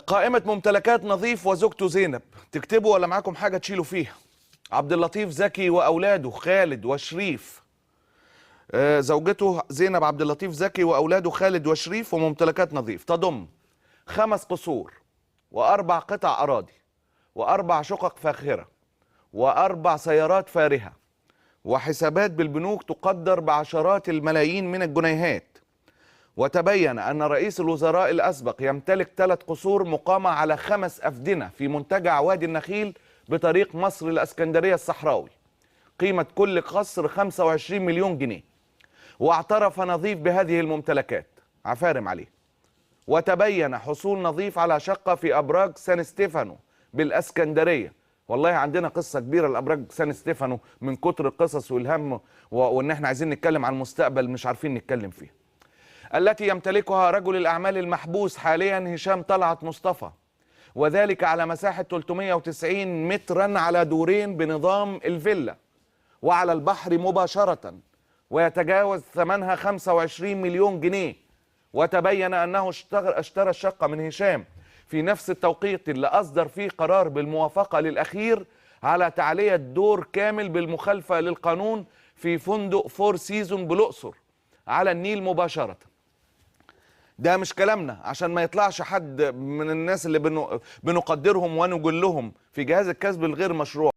قائمة ممتلكات نظيف وزوجته زينب، تكتبوا ولا معاكم حاجة تشيلوا فيها؟ عبد اللطيف زكي وأولاده خالد وشريف. زوجته زينب عبد اللطيف زكي وأولاده خالد وشريف، وممتلكات نظيف تضم 5 قصور و4 قطع أراضي و4 شقق فاخرة و4 سيارات فارهة وحسابات بالبنوك تقدر بعشرات الملايين من الجنيهات. وتبين أن رئيس الوزراء الأسبق يمتلك 3 قصور مقامة على 5 أفدنة في منتجع وادي النخيل بطريق مصر الإسكندرية الصحراوي، قيمة كل قصر 25 مليون جنيه. واعترف نظيف بهذه الممتلكات، عفارم عليه. وتبين حصول نظيف على شقة في أبراج سان ستيفانو بالإسكندرية. والله عندنا قصة كبيرة لأبراج سان ستيفانو من كتر القصص والهم وإن احنا عايزين نتكلم عن المستقبل مش عارفين نتكلم فيه. التي يمتلكها رجل الأعمال المحبوس حاليا هشام طلعت مصطفى، وذلك على مساحة 390 مترا على دورين بنظام الفيلا وعلى البحر مباشرة، ويتجاوز ثمنها 25 مليون جنيه. وتبين أنه اشترى الشقة من هشام في نفس التوقيت اللي أصدر فيه قرار بالموافقة للأخير على تعلية دور كامل بالمخالفة للقانون في فندق فور سيزون بالأقصر على النيل مباشرة. ده مش كلامنا عشان ما يطلعش حد من الناس اللي بنقدرهم ونجلهم في جهاز الكسب الغير مشروع